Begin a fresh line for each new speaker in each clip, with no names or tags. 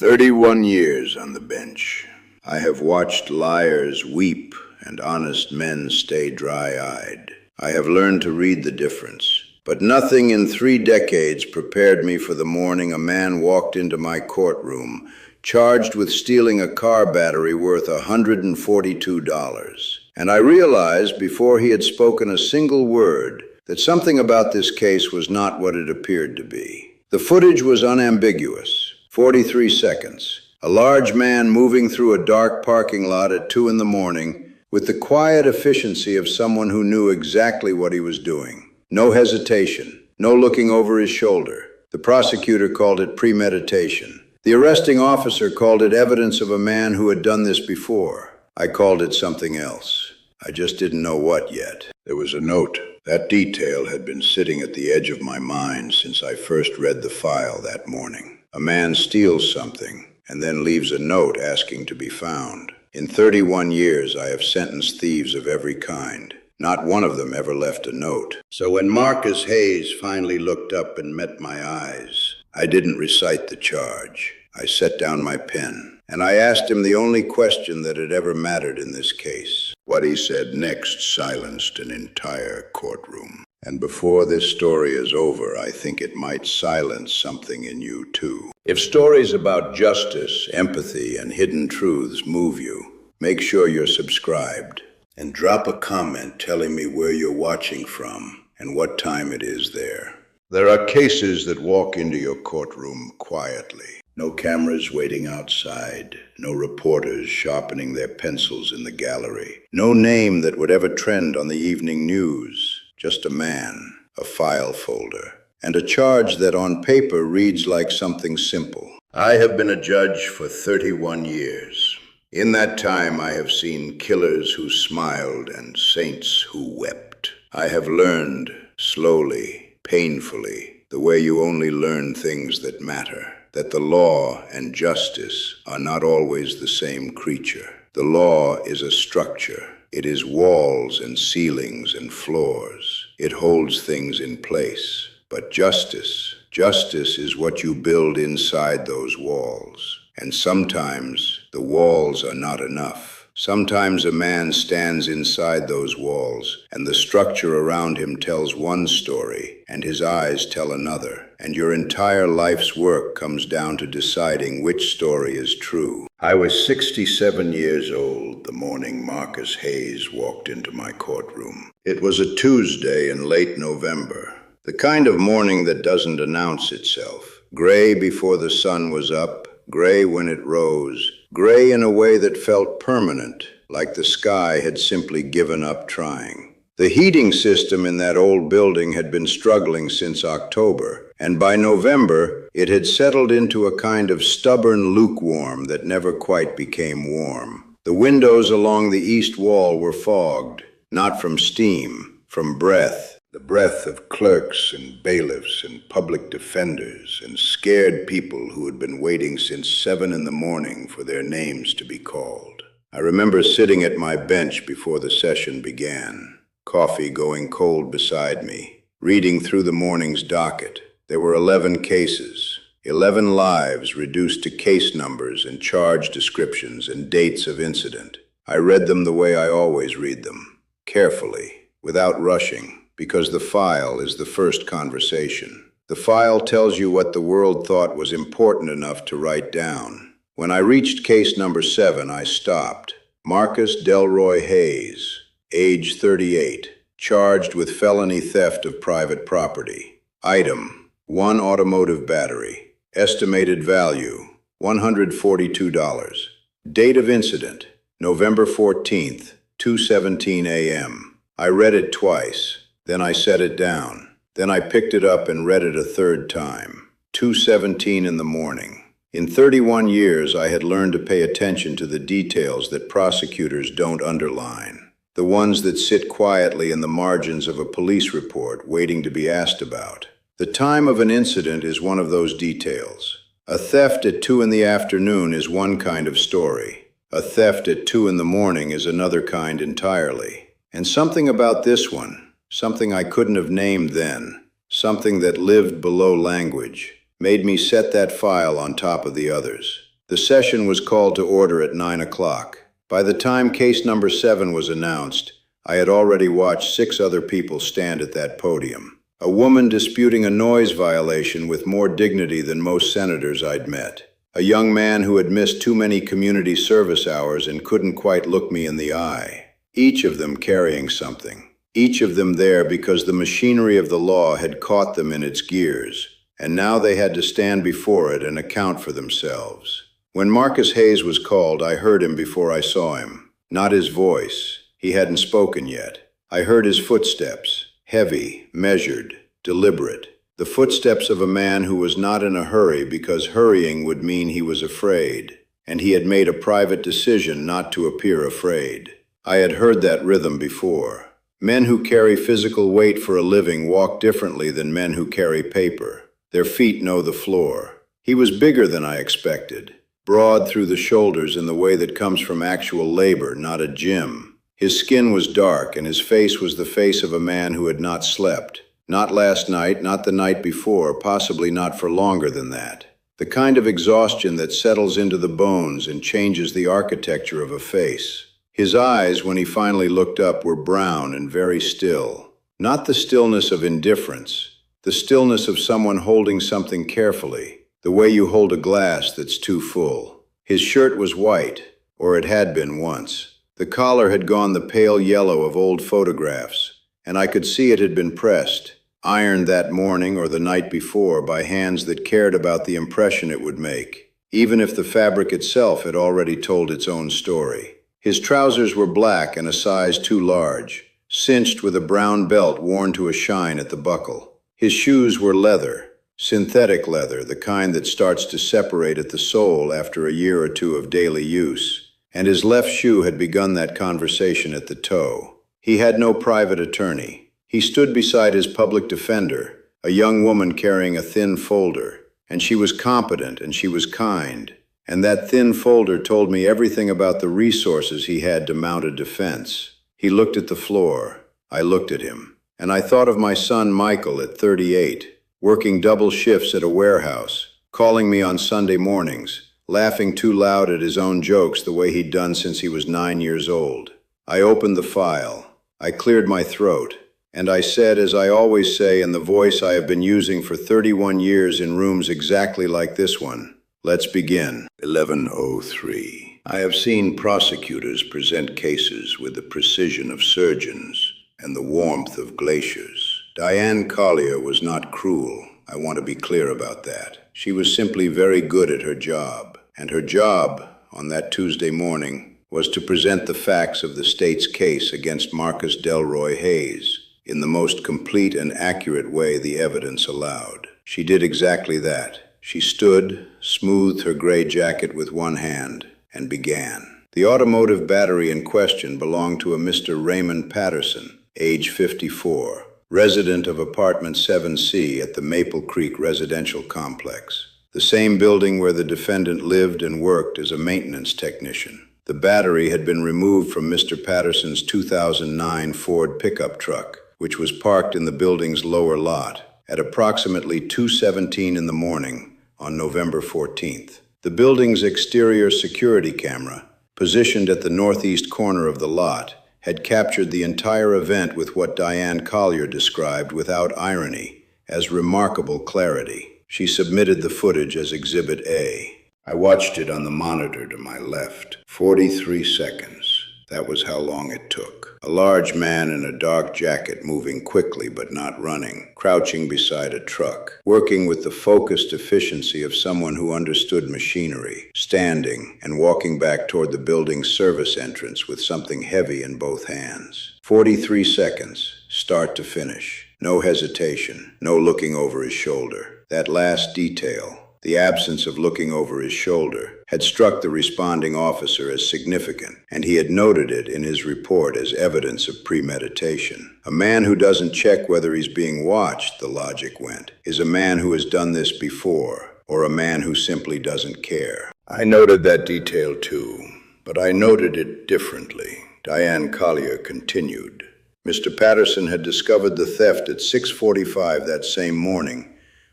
31 years on the bench. I have watched liars weep and honest men stay dry-eyed. I have learned to read the difference. But nothing in 3 decades prepared me for the morning a man walked into my courtroom, charged with stealing a car battery worth $142. And I realized before he had spoken a single word that something about this case was not what it appeared to be. The footage was unambiguous. 43 seconds. A large man moving through a dark parking lot at 2 in the morning with the quiet efficiency of someone who knew exactly what he was doing. No hesitation, no looking over his shoulder. The prosecutor called it premeditation. The arresting officer called it evidence of a man who had done this before. I called it something else. I just didn't know what yet. There was a note. That detail had been sitting at the edge of my mind since I first read the file that morning. A man steals something and then leaves a note asking to be found. In 31 years, I have sentenced thieves of every kind. Not one of them ever left a note. So when Marcus Hayes finally looked up and met my eyes, I didn't recite the charge. I set down my pen, and I asked him the only question that had ever mattered in this case. What he said next silenced an entire courtroom. And before this story is over, I think it might silence something in you too. If stories about justice, empathy, and hidden truths move you, make sure you're subscribed. And drop a comment telling me where you're watching from and what time it is there. There are cases that walk into your courtroom quietly. No cameras waiting outside. No reporters sharpening their pencils in the gallery. No name that would ever trend on the evening news. Just a man, a file folder, and a charge that on paper reads like something simple. I have been a judge for 31 years. In that time, I have seen killers who smiled and saints who wept. I have learned, slowly, painfully, the way you only learn things that matter, that the law and justice are not always the same creature. The law is a structure. It is walls and ceilings and floors. It holds things in place. But justice is what you build inside those walls. And sometimes the walls are not enough. Sometimes a man stands inside those walls, and the structure around him tells one story, and his eyes tell another. And your entire life's work comes down to deciding which story is true. I was 67 years old the morning Marcus Hayes walked into my courtroom. It was a Tuesday in late November, the kind of morning that doesn't announce itself. Gray before the sun was up, gray when it rose, gray in a way that felt permanent, like the sky had simply given up trying. The heating system in that old building had been struggling since October, and by November, it had settled into a kind of stubborn lukewarm that never quite became warm. The windows along the east wall were fogged, not from steam, from breath. The breath of clerks and bailiffs and public defenders and scared people who had been waiting since 7 in the morning for their names to be called. I remember sitting at my bench before the session began, coffee going cold beside me, reading through the morning's docket. There were 11 cases, 11 lives reduced to case numbers and charge descriptions and dates of incident. I read them the way I always read them, carefully, without rushing. Because the file is the first conversation. The file tells you what the world thought was important enough to write down. When I reached case number 7, I stopped. Marcus Delroy Hayes, age 38, charged with felony theft of private property. Item, 1 automotive battery. Estimated value, $142. Date of incident, November 14th, 2:17 a.m. I read it twice. Then I set it down. Then I picked it up and read it a third time. 2:17 in the morning. In 31 years, I had learned to pay attention to the details that prosecutors don't underline. The ones that sit quietly in the margins of a police report waiting to be asked about. The time of an incident is one of those details. A theft at 2 in the afternoon is one kind of story. A theft at 2 in the morning is another kind entirely. And something about this one, something I couldn't have named then, something that lived below language, made me set that file on top of the others. The session was called to order at 9 o'clock. By the time case number 7 was announced, I had already watched 6 other people stand at that podium. A woman disputing a noise violation with more dignity than most senators I'd met. A young man who had missed too many community service hours and couldn't quite look me in the eye. Each of them carrying something. Each of them there because the machinery of the law had caught them in its gears, and now they had to stand before it and account for themselves. When Marcus Hayes was called, I heard him before I saw him. Not his voice. He hadn't spoken yet. I heard his footsteps, heavy, measured, deliberate. The footsteps of a man who was not in a hurry because hurrying would mean he was afraid, and he had made a private decision not to appear afraid. I had heard that rhythm before. Men who carry physical weight for a living walk differently than men who carry paper. Their feet know the floor. He was bigger than I expected, broad through the shoulders in the way that comes from actual labor, not a gym. His skin was dark, and his face was the face of a man who had not slept. Not last night, not the night before, possibly not for longer than that. The kind of exhaustion that settles into the bones and changes the architecture of a face. His eyes, when he finally looked up, were brown and very still. Not the stillness of indifference, the stillness of someone holding something carefully, the way you hold a glass that's too full. His shirt was white, or it had been once. The collar had gone the pale yellow of old photographs, and I could see it had been pressed, ironed that morning or the night before by hands that cared about the impression it would make, even if the fabric itself had already told its own story. His trousers were black and a size too large, cinched with a brown belt worn to a shine at the buckle. His shoes were leather, synthetic leather, the kind that starts to separate at the sole after a year or two of daily use, and his left shoe had begun that conversation at the toe. He had no private attorney. He stood beside his public defender, a young woman carrying a thin folder, and she was competent and she was kind. And that thin folder told me everything about the resources he had to mount a defense. He looked at the floor. I looked at him. And I thought of my son Michael at 38, working double shifts at a warehouse, calling me on Sunday mornings, laughing too loud at his own jokes the way he'd done since he was 9 years old. I opened the file. I cleared my throat. And I said, as I always say in the voice I have been using for 31 years in rooms exactly like this one, let's begin. 11:03. I have seen prosecutors present cases with the precision of surgeons and the warmth of glaciers. Diane Collier was not cruel. I want to be clear about that. She was simply very good at her job. And her job, on that Tuesday morning, was to present the facts of the state's case against Marcus Delroy Hayes in the most complete and accurate way the evidence allowed. She did exactly that. She stood, smoothed her gray jacket with one hand, and began. The automotive battery in question belonged to a Mr. Raymond Patterson, age 54, resident of apartment 7C at the Maple Creek residential complex, the same building where the defendant lived and worked as a maintenance technician. The battery had been removed from Mr. Patterson's 2009 Ford pickup truck, which was parked in the building's lower lot at approximately 2:17 in the morning on November 14th. The building's exterior security camera, positioned at the northeast corner of the lot, had captured the entire event with what Diane Collier described without irony as remarkable clarity. She submitted the footage as Exhibit A. I watched it on the monitor to my left. 43 seconds. That was how long it took. A large man in a dark jacket moving quickly but not running, crouching beside a truck, working with the focused efficiency of someone who understood machinery, standing and walking back toward the building's service entrance with something heavy in both hands. 43 seconds, start to finish. No hesitation, no looking over his shoulder. That last detail, the absence of looking over his shoulder, had struck the responding officer as significant, and he had noted it in his report as evidence of premeditation. A man who doesn't check whether he's being watched, the logic went, is a man who has done this before, or a man who simply doesn't care. I noted that detail too, but I noted it differently. Diane Collier continued. Mr. Patterson had discovered the theft at 6:45 that same morning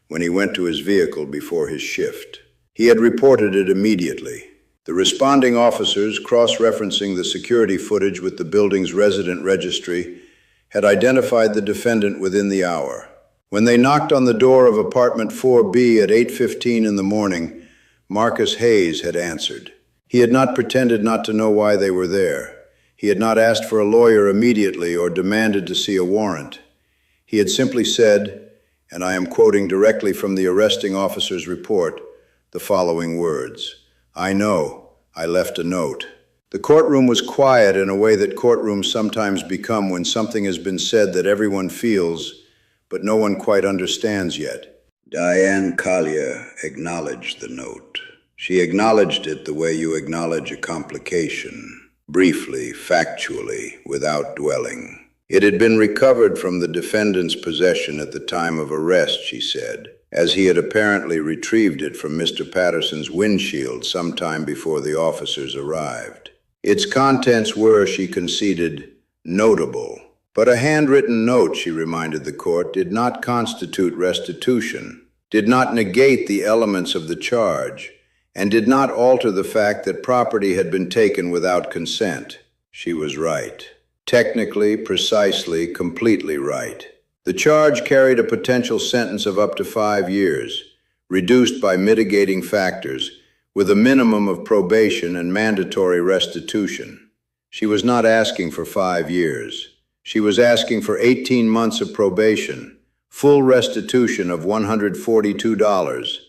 when he went to his vehicle before his shift. He had reported it immediately. The responding officers, cross-referencing the security footage with the building's resident registry, had identified the defendant within the hour. When they knocked on the door of apartment 4B at 8:15 in the morning, Marcus Hayes had answered. He had not pretended not to know why they were there. He had not asked for a lawyer immediately or demanded to see a warrant. He had simply said, and I am quoting directly from the arresting officer's report, the following words: "I know, I left a note." The courtroom was quiet in a way that courtrooms sometimes become when something has been said that everyone feels, but no one quite understands yet. Diane Collier acknowledged the note. She acknowledged it the way you acknowledge a complication, briefly, factually, without dwelling. It had been recovered from the defendant's possession at the time of arrest, she said, as he had apparently retrieved it from Mr. Patterson's windshield sometime before the officers arrived. Its contents were, she conceded, notable. But a handwritten note, she reminded the court, did not constitute restitution, did not negate the elements of the charge, and did not alter the fact that property had been taken without consent. She was right. Technically, precisely, completely right. The charge carried a potential sentence of up to 5 years, reduced by mitigating factors, with a minimum of probation and mandatory restitution. She was not asking for 5 years. She was asking for 18 months of probation, full restitution of $142,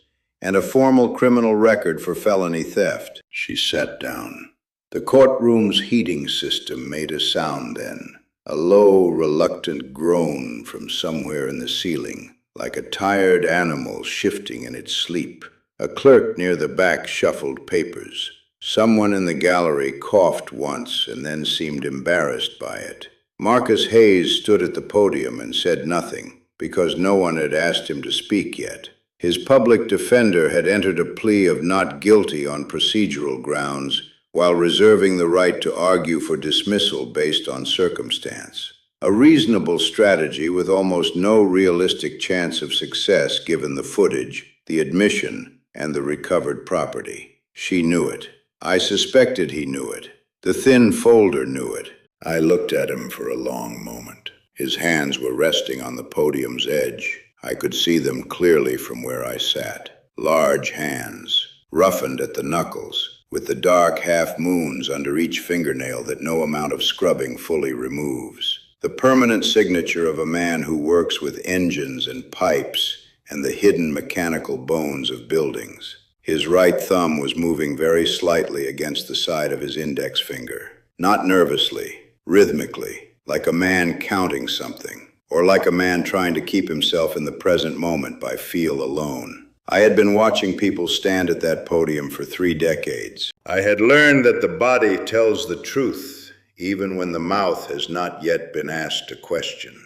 and a formal criminal record for felony theft. She sat down. The courtroom's heating system made a sound then, a low, reluctant groan from somewhere in the ceiling, like a tired animal shifting in its sleep. A clerk near the back shuffled papers. Someone in the gallery coughed once and then seemed embarrassed by it. Marcus Hayes stood at the podium and said nothing, because no one had asked him to speak yet. His public defender had entered a plea of not guilty on procedural grounds, while reserving the right to argue for dismissal based on circumstance. A reasonable strategy with almost no realistic chance of success given the footage, the admission, and the recovered property. She knew it. I suspected he knew it. The thin folder knew it. I looked at him for a long moment. His hands were resting on the podium's edge. I could see them clearly from where I sat. Large hands, roughened at the knuckles, with the dark half-moons under each fingernail that no amount of scrubbing fully removes. The permanent signature of a man who works with engines and pipes and the hidden mechanical bones of buildings. His right thumb was moving very slightly against the side of his index finger. Not nervously, rhythmically, like a man counting something, or like a man trying to keep himself in the present moment by feel alone. I had been watching people stand at that podium for 3 decades. I had learned that the body tells the truth, even when the mouth has not yet been asked a question.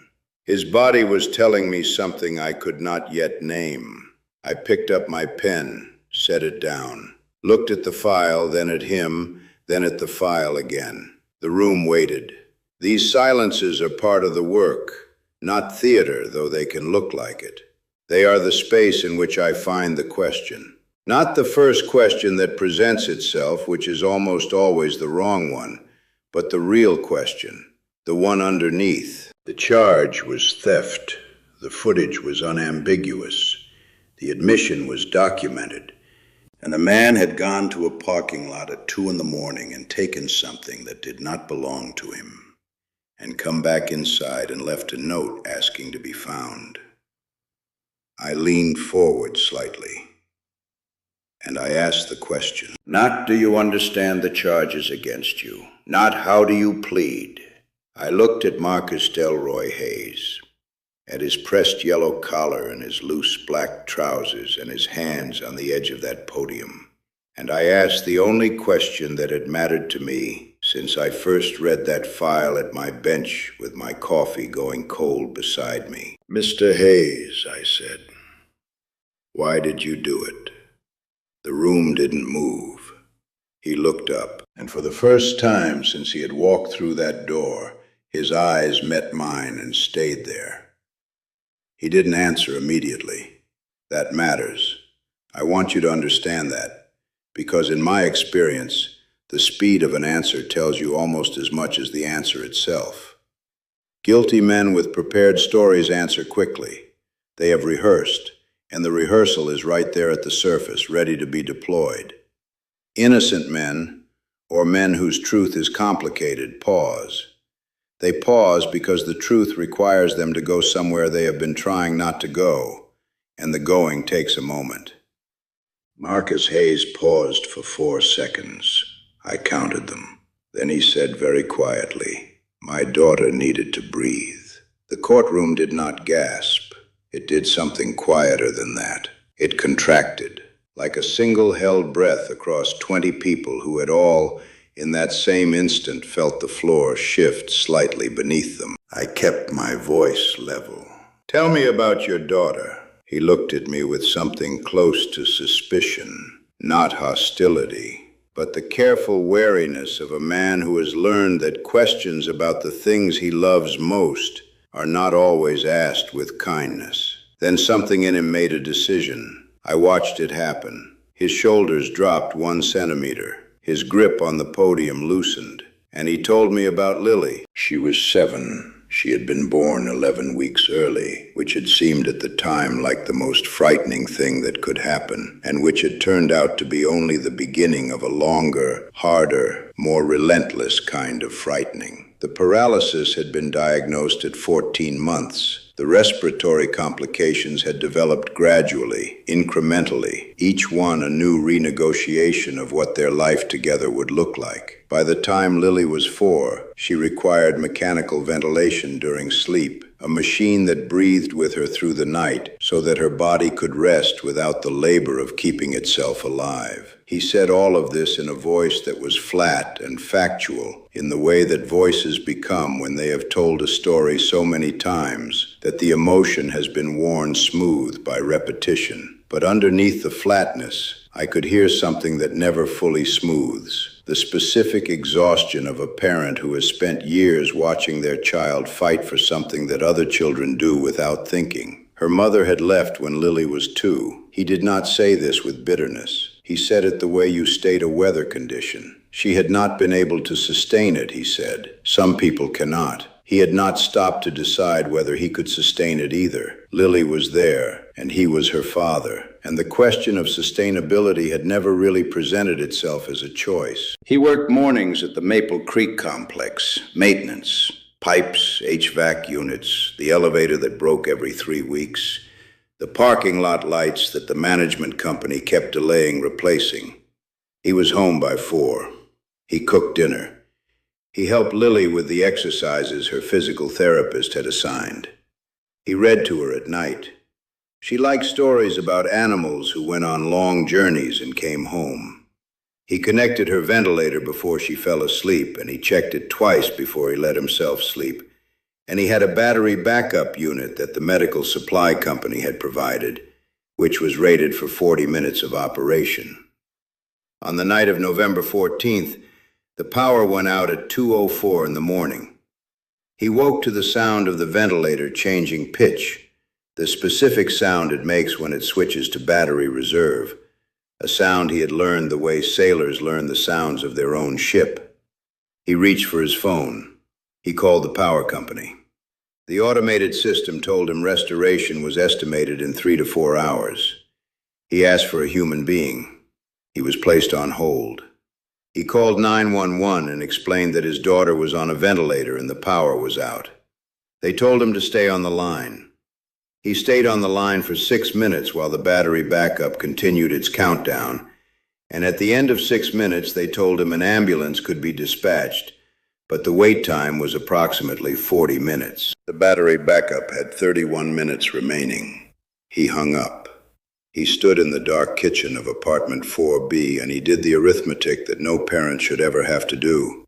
His body was telling me something I could not yet name. I picked up my pen, set it down, looked at the file, then at him, then at the file again. The room waited. These silences are part of the work, not theater, though they can look like it. They are the space in which I find the question. Not the first question that presents itself, which is almost always the wrong one, but the real question, the one underneath. The charge was theft. The footage was unambiguous. The admission was documented. And the man had gone to a parking lot at 2 in the morning and taken something that did not belong to him, and come back inside and left a note asking to be found. I leaned forward slightly, and I asked the question. Not do you understand the charges against you, not how do you plead. I looked at Marcus Delroy Hayes, at his pressed yellow collar and his loose black trousers and his hands on the edge of that podium, and I asked the only question that had mattered to me since I first read that file at my bench with my coffee going cold beside me. Mr. Hayes, I said, why did you do it? The room didn't move. He looked up, and for the first time since he had walked through that door, his eyes met mine and stayed there. He didn't answer immediately. That matters. I want you to understand that, because in my experience, the speed of an answer tells you almost as much as the answer itself. Guilty men with prepared stories answer quickly. They have rehearsed, and the rehearsal is right there at the surface, ready to be deployed. Innocent men, or men whose truth is complicated, pause. They pause because the truth requires them to go somewhere they have been trying not to go, and the going takes a moment. Marcus Hayes paused for 4 seconds. I counted them. Then he said very quietly, "My daughter needed to breathe." The courtroom did not gasp. It did something quieter than that. It contracted, like a single held breath across 20 people who had all, in that same instant, felt the floor shift slightly beneath them. I kept my voice level. "Tell me about your daughter." He looked at me with something close to suspicion, not hostility, but the careful wariness of a man who has learned that questions about the things he loves most are not always asked with kindness. Then something in him made a decision. I watched it happen. His shoulders dropped 1 centimeter. His grip on the podium loosened, and he told me about Lily. She was 7. She had been born 11 weeks early, which had seemed at the time like the most frightening thing that could happen, and which had turned out to be only the beginning of a longer, harder, more relentless kind of frightening. The paralysis had been diagnosed at 14 months. The respiratory complications had developed gradually, incrementally, each one a new renegotiation of what their life together would look like. By the time Lily was 4, she required mechanical ventilation during sleep, a machine that breathed with her through the night so that her body could rest without the labor of keeping itself alive. He said all of this in a voice that was flat and factual, in the way that voices become when they have told a story so many times that the emotion has been worn smooth by repetition. But underneath the flatness, I could hear something that never fully smooths: the specific exhaustion of a parent who has spent years watching their child fight for something that other children do without thinking. Her mother had left when Lily was 2. He did not say this with bitterness. He said it the way you state a weather condition. She had not been able to sustain it, he said. Some people cannot. He had not stopped to decide whether he could sustain it either. Lily was there, and he was her father, and the question of sustainability had never really presented itself as a choice. He worked mornings at the Maple Creek complex, maintenance, pipes, HVAC units, the elevator that broke every 3 weeks, the parking lot lights that the management company kept delaying replacing. He was home by 4. He cooked dinner. He helped Lily with the exercises her physical therapist had assigned. He read to her at night. She liked stories about animals who went on long journeys and came home. He connected her ventilator before she fell asleep, and he checked it twice before he let himself sleep. And he had a battery backup unit that the medical supply company had provided, which was rated for 40 minutes of operation. On the night of November 14th, the power went out at 2:04 in the morning. He woke to the sound of the ventilator changing pitch, the specific sound it makes when it switches to battery reserve, a sound he had learned the way sailors learn the sounds of their own ship. He reached for his phone. He called the power company. The automated system told him restoration was estimated in 3 to 4 hours. He asked for a human being. He was placed on hold. He called 911 and explained that his daughter was on a ventilator and the power was out. They told him to stay on the line. He stayed on the line for 6 minutes while the battery backup continued its countdown, and at the end of 6 minutes they told him an ambulance could be dispatched, but the wait time was approximately 40 minutes. The battery backup had 31 minutes remaining. He hung up. He stood in the dark kitchen of apartment 4B, and he did the arithmetic that no parent should ever have to do.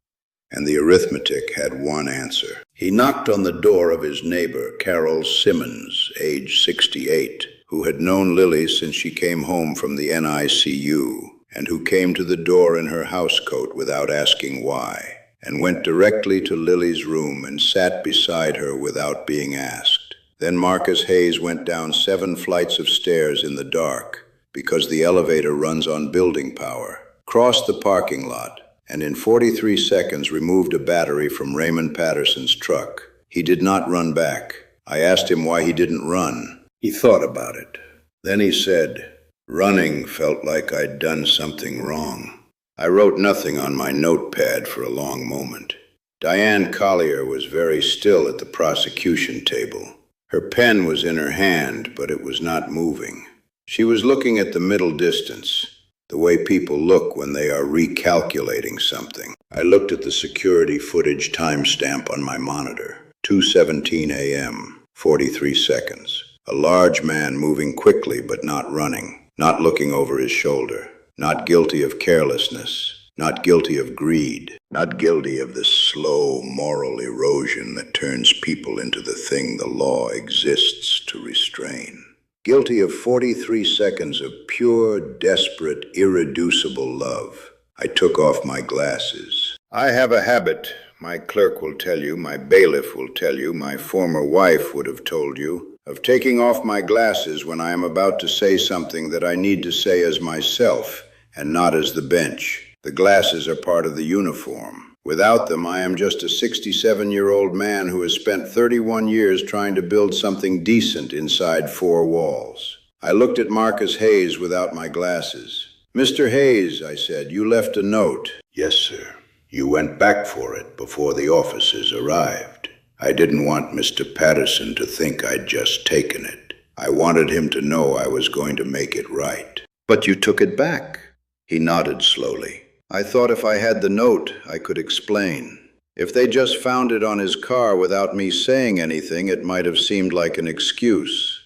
And the arithmetic had one answer. He knocked on the door of his neighbor, Carol Simmons, age 68, who had known Lily since she came home from the NICU, and who came to the door in her housecoat without asking why, and went directly to Lily's room and sat beside her without being asked. Then Marcus Hayes went down 7 flights of stairs in the dark, because the elevator runs on building power, crossed the parking lot, and in 43 seconds removed a battery from Raymond Patterson's truck. He did not run back. I asked him why he didn't run. He thought about it. Then he said, "Running felt like I'd done something wrong." I wrote nothing on my notepad for a long moment. Diane Collier was very still at the prosecution table. Her pen was in her hand, but it was not moving. She was looking at the middle distance, the way people look when they are recalculating something. I looked at the security footage timestamp on my monitor. 2:17 a.m., 43 seconds. A large man moving quickly but not running, not looking over his shoulder, not guilty of carelessness, not guilty of greed, not guilty of the slow moral erosion that turns people into the thing the law exists to restrain. Guilty of 43 seconds of pure, desperate, irreducible love. I took off my glasses. I have a habit, my clerk will tell you, my bailiff will tell you, my former wife would have told you, of taking off my glasses when I am about to say something that I need to say as myself and not as the bench. The glasses are part of the uniform. Without them, I am just a 67-year-old man who has spent 31 years trying to build something decent inside four walls. I looked at Marcus Hayes without my glasses. "Mr. Hayes," I said, "you left a note." "Yes, sir. You went back for it before the officers arrived. I didn't want Mr. Patterson to think I'd just taken it. I wanted him to know I was going to make it right." "But you took it back." He nodded slowly. "I thought if I had the note, I could explain. If they just found it on his car without me saying anything, it might have seemed like an excuse."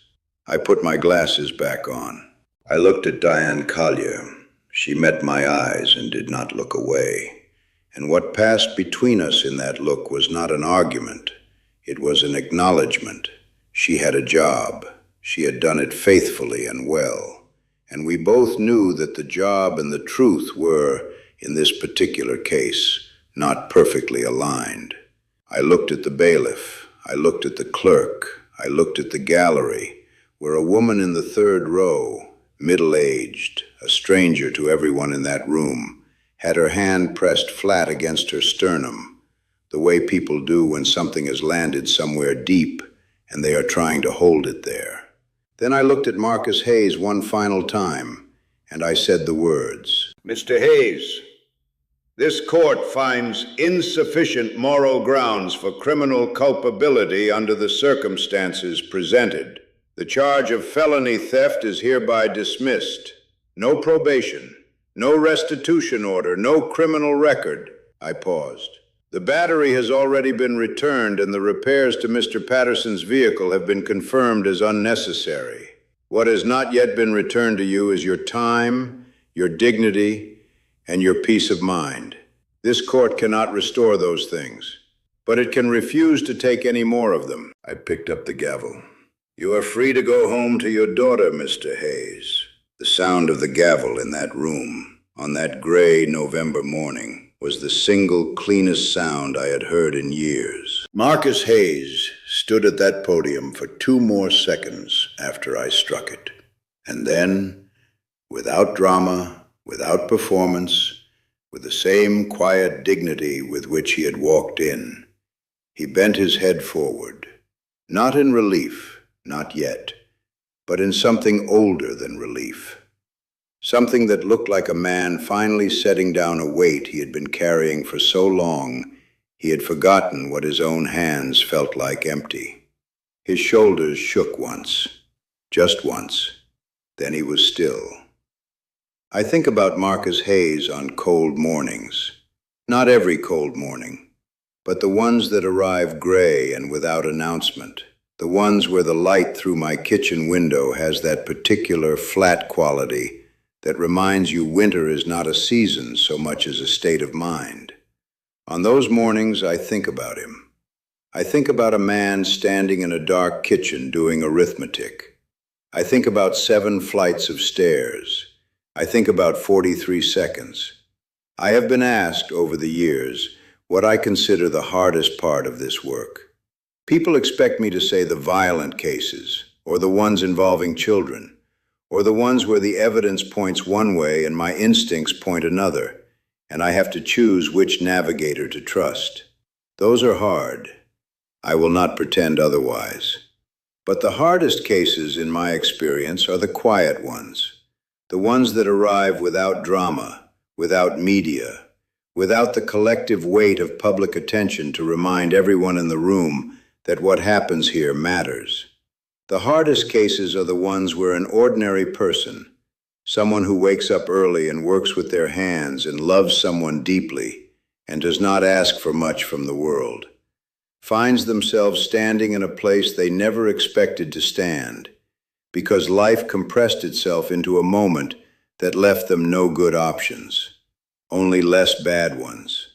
I put my glasses back on. I looked at Diane Collier. She met my eyes and did not look away. And what passed between us in that look was not an argument. It was an acknowledgement. She had a job. She had done it faithfully and well. And we both knew that the job and the truth were, in this particular case, not perfectly aligned. I looked at the bailiff. I looked at the clerk. I looked at the gallery, where a woman in the third row, middle-aged, a stranger to everyone in that room, had her hand pressed flat against her sternum, the way people do when something has landed somewhere deep and they are trying to hold it there. Then I looked at Marcus Hayes one final time, and I said the words, "Mr. Hayes, this court finds insufficient moral grounds for criminal culpability under the circumstances presented. The charge of felony theft is hereby dismissed. No probation, no restitution order, no criminal record." I paused. "The battery has already been returned and the repairs to Mr. Patterson's vehicle have been confirmed as unnecessary. What has not yet been returned to you is your time, your dignity, and your peace of mind. This court cannot restore those things, but it can refuse to take any more of them." I picked up the gavel. "You are free to go home to your daughter, Mr. Hayes." The sound of the gavel in that room, on that gray November morning, was the single cleanest sound I had heard in years. Marcus Hayes stood at that podium for 2 more seconds after I struck it. And then, without drama, without performance, with the same quiet dignity with which he had walked in, he bent his head forward, not in relief, not yet, but in something older than relief. Something that looked like a man finally setting down a weight he had been carrying for so long he had forgotten what his own hands felt like empty. His shoulders shook once, just once, then he was still. I think about Marcus Hayes on cold mornings. Not every cold morning, but the ones that arrive gray and without announcement. The ones where the light through my kitchen window has that particular flat quality that reminds you winter is not a season so much as a state of mind. On those mornings, I think about him. I think about a man standing in a dark kitchen doing arithmetic. I think about 7 flights of stairs. I think about 43 seconds. I have been asked over the years what I consider the hardest part of this work. People expect me to say the violent cases or the ones involving children, or the ones where the evidence points one way and my instincts point another, and I have to choose which navigator to trust? Those are hard. I will not pretend otherwise. But the hardest cases, in my experience, are the quiet ones, the ones that arrive without drama, without media, without the collective weight of public attention to remind everyone in the room that what happens here matters. The hardest cases are the ones where an ordinary person, someone who wakes up early and works with their hands and loves someone deeply and does not ask for much from the world, finds themselves standing in a place they never expected to stand, because life compressed itself into a moment that left them no good options, only less bad ones.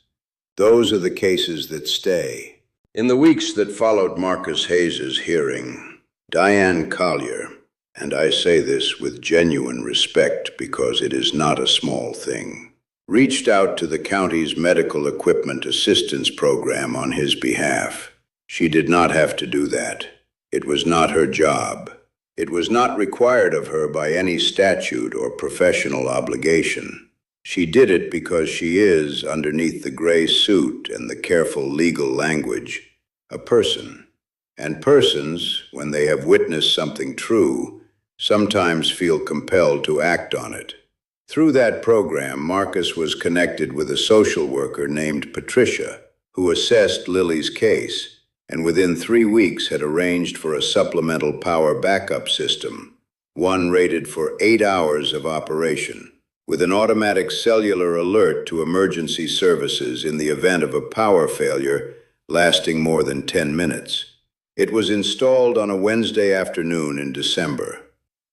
Those are the cases that stay. In the weeks that followed Marcus Hayes's hearing, Diane Collier, and I say this with genuine respect because it is not a small thing, reached out to the county's medical equipment assistance program on his behalf. She did not have to do that. It was not her job. It was not required of her by any statute or professional obligation. She did it because she is, underneath the gray suit and the careful legal language, a person. And persons, when they have witnessed something true, sometimes feel compelled to act on it. Through that program, Marcus was connected with a social worker named Patricia, who assessed Lily's case, and within 3 weeks had arranged for a supplemental power backup system, one rated for 8 hours of operation, with an automatic cellular alert to emergency services in the event of a power failure lasting more than 10 minutes. It was installed on a Wednesday afternoon in December.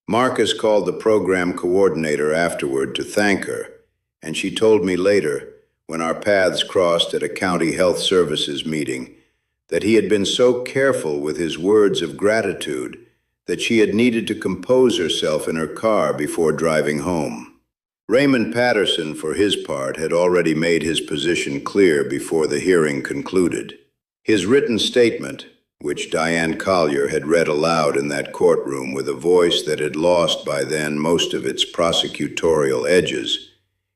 Marcus called the program coordinator afterward to thank her, and she told me later, when our paths crossed at a county health services meeting, that he had been so careful with his words of gratitude that she had needed to compose herself in her car before driving home. Raymond Patterson, for his part, had already made his position clear before the hearing concluded. His written statement, which Diane Collier had read aloud in that courtroom with a voice that had lost by then most of its prosecutorial edges,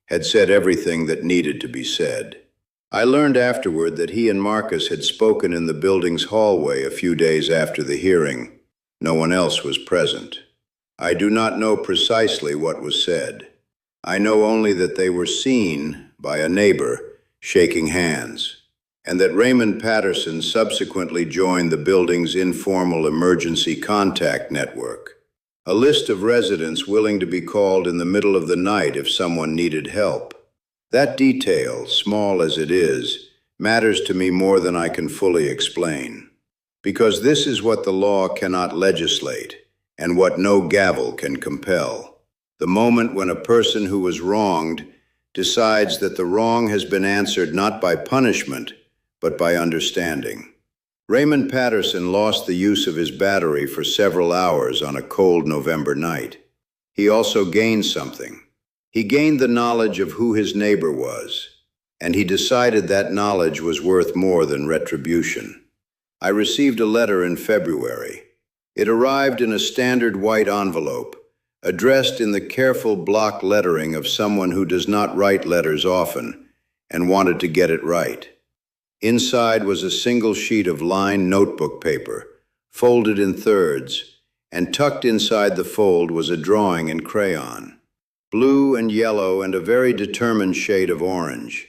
had said everything that needed to be said. I learned afterward that he and Marcus had spoken in the building's hallway a few days after the hearing. No one else was present. I do not know precisely what was said. I know only that they were seen by a neighbor shaking hands, and that Raymond Patterson subsequently joined the building's informal emergency contact network, a list of residents willing to be called in the middle of the night if someone needed help. That detail, small as it is, matters to me more than I can fully explain, because this is what the law cannot legislate and what no gavel can compel. The moment when a person who was wronged decides that the wrong has been answered not by punishment, but by understanding. Raymond Patterson lost the use of his battery for several hours on a cold November night. He also gained something. He gained the knowledge of who his neighbor was, and he decided that knowledge was worth more than retribution. I received a letter in February. It arrived in a standard white envelope, addressed in the careful block lettering of someone who does not write letters often and wanted to get it right. Inside was a single sheet of lined notebook paper, folded in thirds, and tucked inside the fold was a drawing in crayon, blue and yellow and a very determined shade of orange.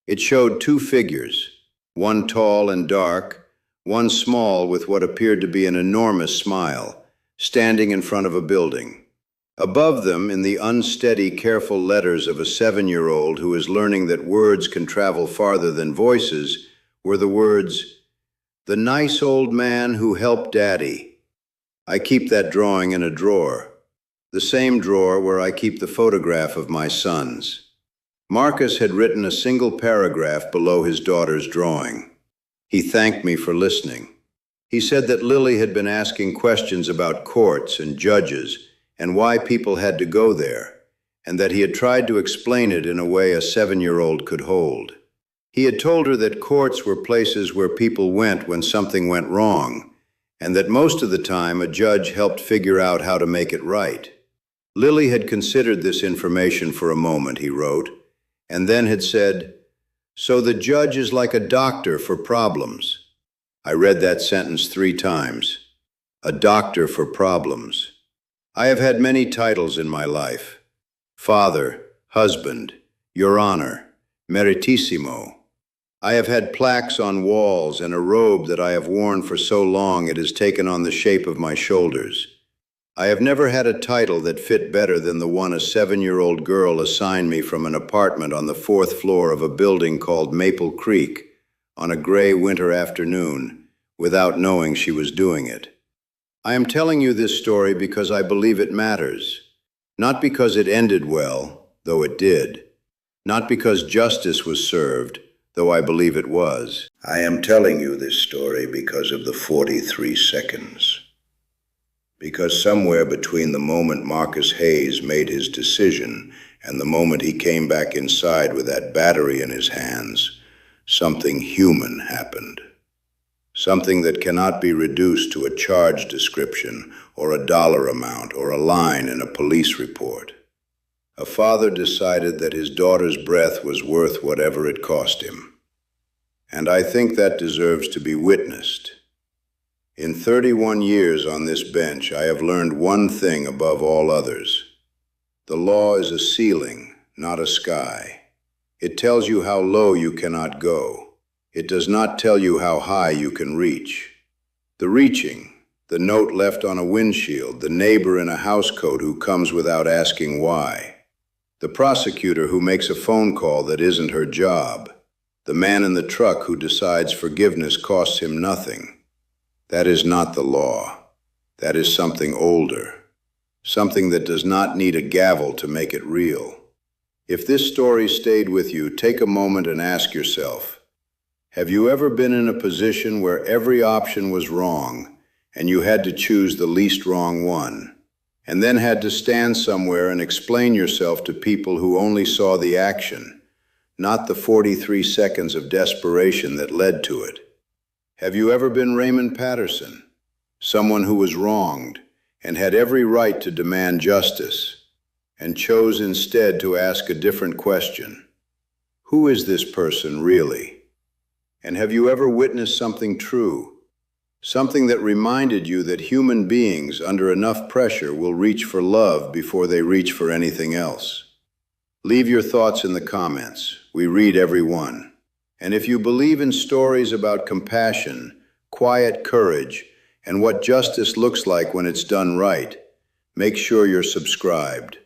It showed 2 figures, one tall and dark, one small with what appeared to be an enormous smile, standing in front of a building. Above them, in the unsteady, careful letters of a 7-year-old who is learning that words can travel farther than voices, were the words, "The nice old man who helped Daddy." I keep that drawing in a drawer, the same drawer where I keep the photograph of my sons. Marcus had written a single paragraph below his daughter's drawing. He thanked me for listening. He said that Lily had been asking questions about courts and judges and why people had to go there, and that he had tried to explain it in a way a 7-year-old could hold. He had told her that courts were places where people went when something went wrong, and that most of the time a judge helped figure out how to make it right. Lily had considered this information for a moment, he wrote, and then had said, "So the judge is like a doctor for problems." I read that sentence 3 times. A doctor for problems. I have had many titles in my life. Father, husband, Your Honor, Meritissimo. I have had plaques on walls and a robe that I have worn for so long it has taken on the shape of my shoulders. I have never had a title that fit better than the one a 7-year-old girl assigned me from an apartment on the 4th floor of a building called Maple Creek on a gray winter afternoon, without knowing she was doing it. I am telling you this story because I believe it matters, not because it ended well, though it did, not because justice was served, though I believe it was. I am telling you this story because of the 43 seconds. Because somewhere between the moment Marcus Hayes made his decision and the moment he came back inside with that battery in his hands, something human happened. Something that cannot be reduced to a charge description or a dollar amount or a line in a police report. A father decided that his daughter's breath was worth whatever it cost him. And I think that deserves to be witnessed. In 31 years on this bench, I have learned one thing above all others. The law is a ceiling, not a sky. It tells you how low you cannot go. It does not tell you how high you can reach. The reaching, the note left on a windshield, the neighbor in a housecoat who comes without asking why, the prosecutor who makes a phone call that isn't her job, the man in the truck who decides forgiveness costs him nothing. That is not the law. That is something older, something that does not need a gavel to make it real. If this story stayed with you, take a moment and ask yourself, have you ever been in a position where every option was wrong and you had to choose the least wrong one, and then had to stand somewhere and explain yourself to people who only saw the action, not the 43 seconds of desperation that led to it? Have you ever been Raymond Patterson, someone who was wronged and had every right to demand justice, and chose instead to ask a different question? Who is this person really? And have you ever witnessed something true, something that reminded you that human beings under enough pressure will reach for love before they reach for anything else? Leave your thoughts in the comments. We read every one. And if you believe in stories about compassion, quiet courage, and what justice looks like when it's done right, make sure you're subscribed.